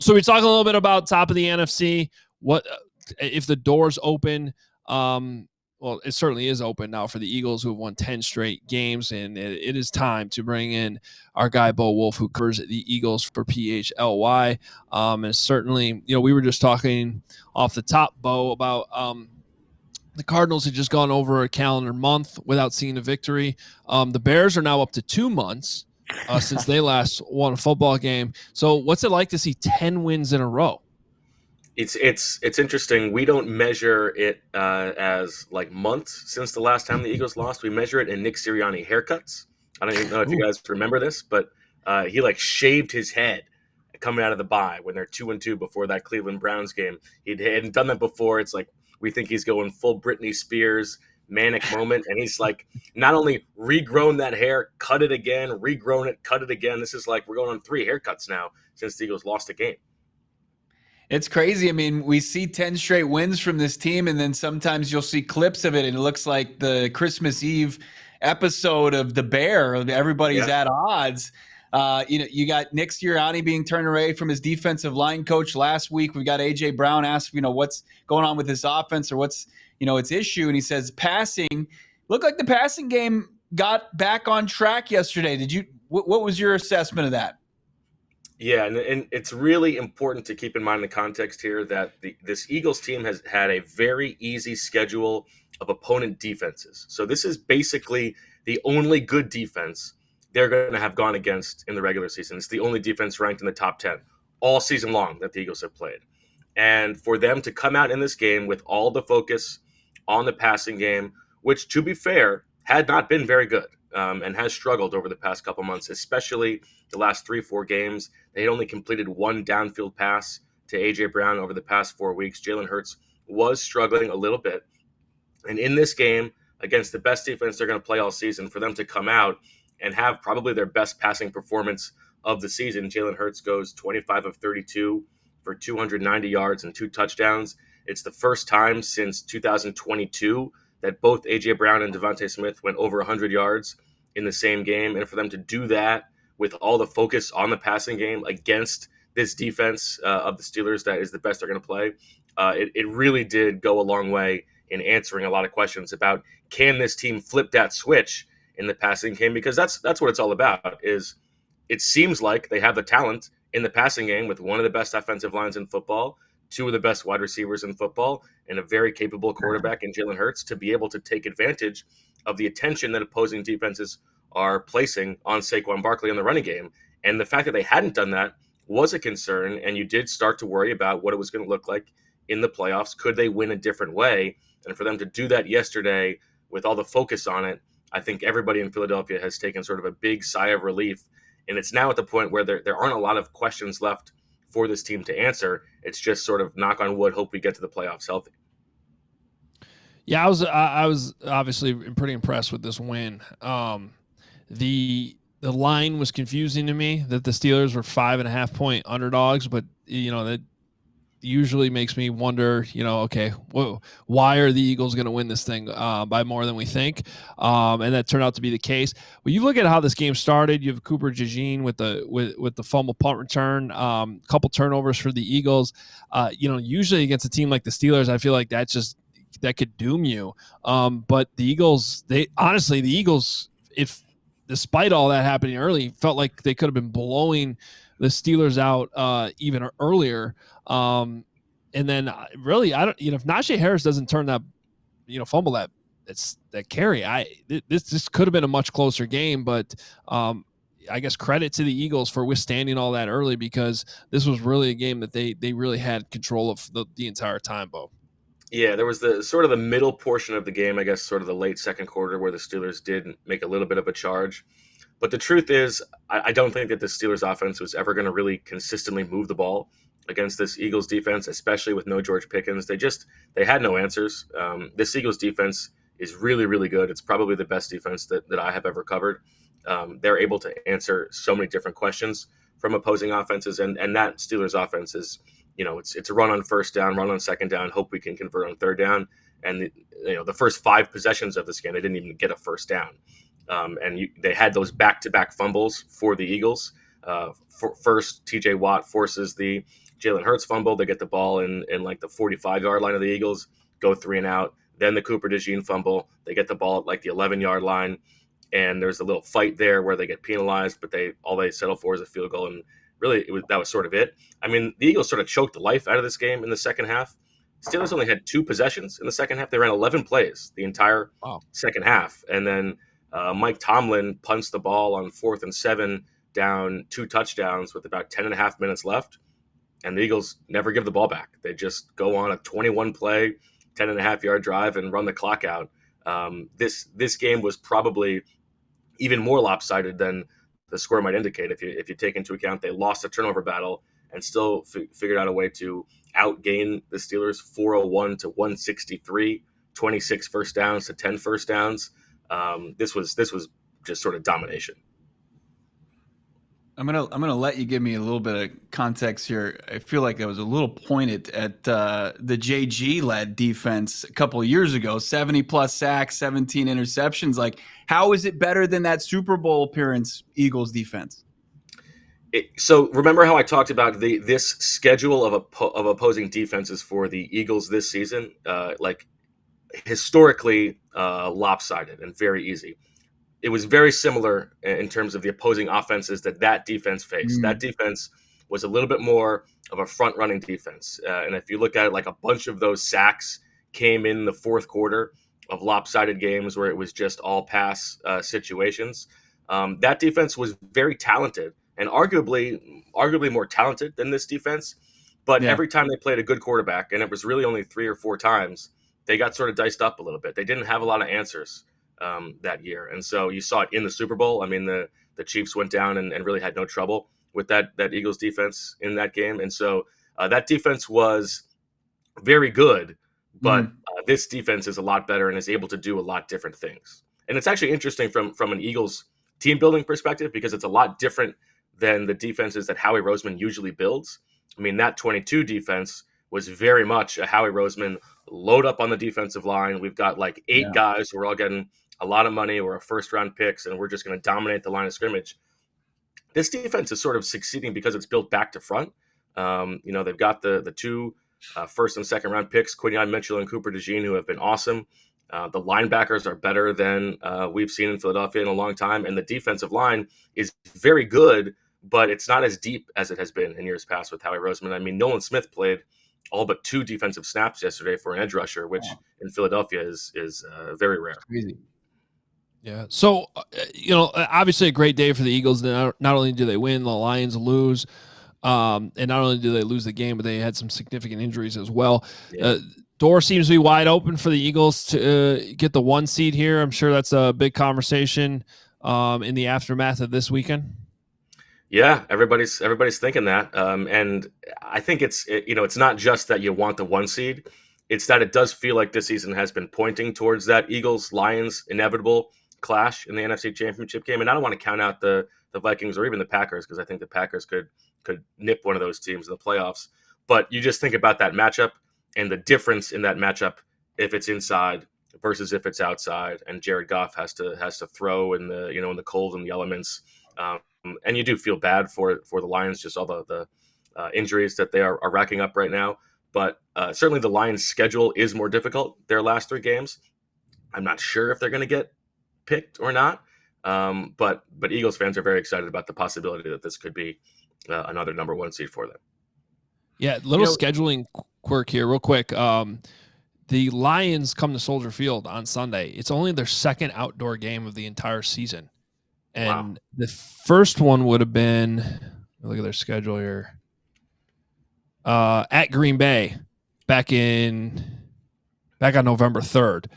So we talked a little bit about top of the NFC. What if the doors open? Well, it certainly is open now for the Eagles, who have won 10 straight games, and it is time to bring in our guy Bo Wolf, who covers the Eagles for PHLY. And certainly, we were just talking off the top, Bo, about the Cardinals had just gone over a calendar month without seeing a victory. The Bears are now up to 2 months since they last won a football game. So what's it like to see 10 wins in a row? It's interesting. We don't measure it as like months since the last time the Eagles lost. We measure it in Nick Sirianni haircuts. I don't even know if you guys remember this, but he like shaved his head coming out of the bye when they're 2-2 before that Cleveland Browns game. He hadn't done that before. It's like we think he's going full Britney Spears manic moment, and he's like not only regrown that hair, cut it again, regrown it, cut it again. This is like we're going on 3 haircuts now since the Eagles lost a game. It's crazy. I mean, we see 10 straight wins from this team, and then sometimes you'll see clips of it, and it looks like the Christmas Eve episode of The Bear. Everybody's at odds. You got Nick Sirianni being turned away from his defensive line coach last week. We got A.J. Brown asked, what's going on with this offense or what's, its issue. And he says passing. Looked like the passing game got back on track yesterday. What was your assessment of that? Yeah, and it's really important to keep in mind the context here that this Eagles team has had a very easy schedule of opponent defenses. So this is basically the only good defense they're going to have gone against in the regular season. It's the only defense ranked in the top 10 all season long that the Eagles have played. And for them to come out in this game with all the focus on the passing game, which, to be fair, had not been very good. And has struggled over the past couple months, especially the last 3-4 games. They had only completed 1 downfield pass to A.J. Brown over the past 4 weeks. Jalen Hurts was struggling a little bit. And in this game, against the best defense they're going to play all season, for them to come out and have probably their best passing performance of the season, Jalen Hurts goes 25 of 32 for 290 yards and 2 touchdowns. It's the first time since 2022 that both A.J. Brown and Devontae Smith went over 100 yards in the same game. And for them to do that with all the focus on the passing game against this defense of the Steelers that is the best they're going to play, it really did go a long way in answering a lot of questions about, can this team flip that switch in the passing game? Because that's what it's all about. Is it seems like they have the talent in the passing game with one of the best offensive lines in football, 2 of the best wide receivers in football, and a very capable quarterback in Jalen Hurts to be able to take advantage of the attention that opposing defenses are placing on Saquon Barkley in the running game. And the fact that they hadn't done that was a concern, and you did start to worry about what it was going to look like in the playoffs. Could they win a different way? And for them to do that yesterday with all the focus on it, I think everybody in Philadelphia has taken sort of a big sigh of relief. And it's now at the point where there aren't a lot of questions left for this team to answer. It's just sort of knock on wood, hope we get to the playoffs healthy. Yeah, I was obviously pretty impressed with this win. The line was confusing to me that the Steelers were 5.5 point underdogs, but that usually makes me wonder, okay, why are the Eagles going to win this thing by more than we think? And that turned out to be the case. Well, you look at how this game started. You have Cooper DeJean with the fumble punt return, couple turnovers for the Eagles. Usually against a team like the Steelers, I feel like that could doom you. But the Eagles, if despite all that happening early, felt like they could have been blowing the Steelers out even earlier. And then really, if Najee Harris doesn't turn that, fumble that carry, this could have been a much closer game. But I guess credit to the Eagles for withstanding all that early, because this was really a game that they really had control of the entire time, Bo. Yeah, there was the sort of the middle portion of the game, I guess, sort of the late second quarter, where the Steelers did make a little bit of a charge. But the truth is, I don't think that the Steelers offense was ever going to really consistently move the ball against this Eagles defense, especially with no George Pickens. They had no answers. This Eagles defense is really, really good. It's probably the best defense that I have ever covered. They're able to answer so many different questions from opposing offenses, and that Steelers offense is, it's a run on first down, run on second down, hope we can convert on third down. And the first 5 possessions of this game, they didn't even get a first down. They had those back-to-back fumbles for the Eagles. First, T.J. Watt forces the Jalen Hurts fumble. They get the ball in like the 45-yard line of the Eagles, go 3 and out. Then the Cooper DeJean fumble. They get the ball at like the 11-yard line, and there's a little fight there where they get penalized, but all they settle for is a field goal, and really that was sort of it. I mean, the Eagles sort of choked the life out of this game in the second half. Steelers only had 2 possessions in the second half. They ran 11 plays the entire second half, and then Mike Tomlin punts the ball on 4th and 7 down 2 touchdowns with about 10 and a half minutes left, and the Eagles never give the ball back. They just go on a 21-play, 10-and-a-half-yard drive and run the clock out. This game was probably even more lopsided than the score might indicate. If you take into account they lost a turnover battle and still figured out a way to outgain the Steelers 401 to 163, 26 first downs to 10 first downs. This was just sort of domination. I'm gonna let you give me a little bit of context here. I feel like I was a little pointed at the JG led defense a couple of years ago. 70 plus sacks, 17 interceptions. Like, how is it better than that Super Bowl appearance Eagles defense? So remember how I talked about this schedule of opposing defenses for the Eagles this season, like historically lopsided and very easy. It was very similar in terms of the opposing offenses that defense faced. That defense was a little bit more of a front-running defense. And if you look at it, like a bunch of those sacks came in the fourth quarter of lopsided games where it was just all pass situations. That defense was very talented and arguably more talented than this defense. But every time they played a good quarterback, and it was really only 3 or 4 times, they got sort of diced up a little bit. They didn't have a lot of answers that year. And so you saw it in the Super Bowl. I mean, the Chiefs went down and really had no trouble with that Eagles defense in that game. And so that defense was very good, but this defense is a lot better and is able to do a lot different things. And it's actually interesting from an Eagles team building perspective, because it's a lot different than the defenses that Howie Roseman usually builds. I mean, that 22 defense was very much a Howie Roseman load up on the defensive line. We've got like 8 guys who are all getting a lot of money or a first-round picks, and we're just going to dominate the line of scrimmage. This defense is sort of succeeding because it's built back to front. They've got the 2 first and second-round picks, Quinyon Mitchell and Cooper DeJean, who have been awesome. The linebackers are better than we've seen in Philadelphia in a long time, and the defensive line is very good, but it's not as deep as it has been in years past with Howie Roseman. I mean, Nolan Smith played all but 2 defensive snaps yesterday for an edge rusher, which in Philadelphia is very rare. Crazy. Yeah. So, obviously a great day for the Eagles. Not only do they win, the Lions lose. And not only do they lose the game, but they had some significant injuries as well. Yeah. Door seems to be wide open for the Eagles to get the 1 seed here. I'm sure that's a big conversation in the aftermath of this weekend. Yeah, everybody's thinking that, and I think it's not just that you want the 1 seed; it's that it does feel like this season has been pointing towards that Eagles-Lions inevitable clash in the NFC Championship game. And I don't want to count out the Vikings or even the Packers, because I think the Packers could nip one of those teams in the playoffs. But you just think about that matchup and the difference in that matchup if it's inside versus if it's outside, and Jared Goff has to throw in the cold and the elements. And you do feel bad for the Lions, just all the injuries that they are racking up right now. But certainly the Lions' schedule is more difficult their last 3 games. I'm not sure if they're going to get picked or not. But Eagles fans are very excited about the possibility that this could be another number 1 seed for them. Yeah, little scheduling quirk here real quick. The Lions come to Soldier Field on Sunday. It's only their 2nd outdoor game of the entire season. And the first one would have been, look at their schedule here, at Green Bay back on November 3rd.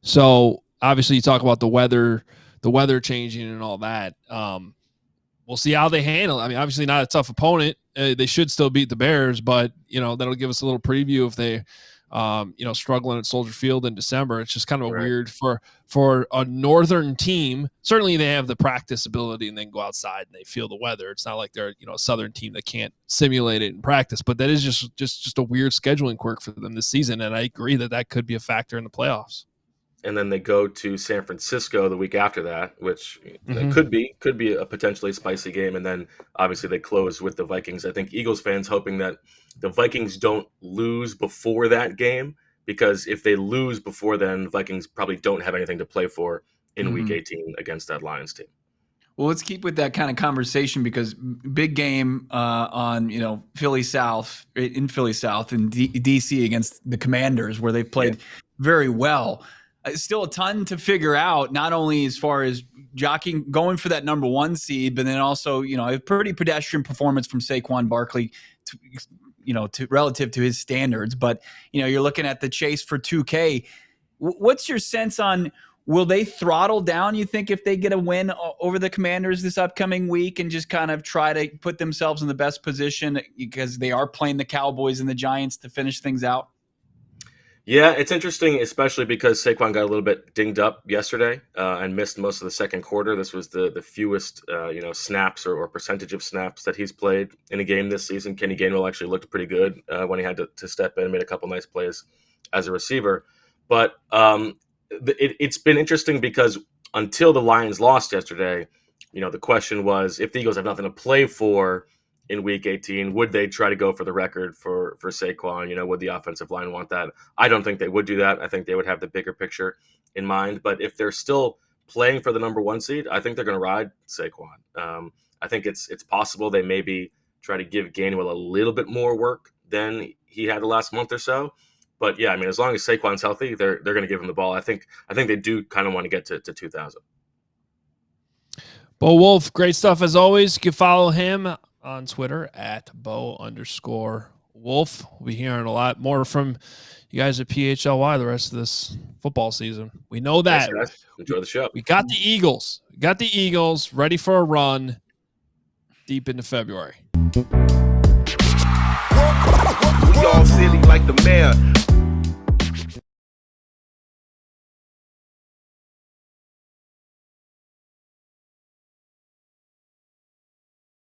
So obviously you talk about the weather changing and all that. We'll see how they handle it. I mean, obviously not a tough opponent. They should still beat the Bears, but that'll give us a little preview if they struggling at Soldier Field in December. It's just kind of weird for a northern team. Certainly they have the practice ability and then go outside and they feel the weather. It's not like they're a southern team that can't simulate it in practice, but that is just a weird scheduling quirk for them this season. And I agree that could be a factor in the playoffs. and then they go to San Francisco the week after that, which Mhm. could be a potentially spicy game, and then obviously they close with the Vikings. I think Eagles fans hoping that the Vikings don't lose before that game, because if they lose before then, Vikings probably don't have anything to play for in Week 18 against that Lions team. Well, let's keep with that kind of conversation, because big game on Philly South in DC against the Commanders, where they've played very well. Still a ton to figure out, not only as far as jockeying, going for that number 1 seed, but then also a pretty pedestrian performance from Saquon Barkley, to relative to his standards. But you're looking at the chase for 2K. What's your sense on? Will they throttle down, you think, if they get a win over the Commanders this upcoming week, and just kind of try to put themselves in the best position, because they are playing the Cowboys and the Giants to finish things out? Yeah, it's interesting, especially because Saquon got a little bit dinged up yesterday and missed most of the second quarter. This was the fewest snaps or percentage of snaps that he's played in a game this season. Kenny Gainwell actually looked pretty good when he had to step in and made a couple nice plays as a receiver. But it's been interesting because until the Lions lost yesterday, the question was, if the Eagles have nothing to play for in Week 18, would they try to go for the record for Saquon? Would the offensive line want that? I don't think they would do that. I think they would have the bigger picture in mind. But if they're still playing for the number 1 seed, I think they're going to ride Saquon. I think it's possible they maybe try to give Gainwell a little bit more work than he had the last month or so. But yeah, I mean, as long as Saquon's healthy, they're going to give him the ball. I think they do kind of want to get to 2,000. Bo Wolf, great stuff as always. You can follow him on Twitter at Bo_Wolf. We'll be hearing a lot more from you guys at PHLY the rest of this football season. We know that. Thanks, guys. Enjoy the show. We got the Eagles. We got the Eagles ready for a run deep into February. We all silly like the mayor.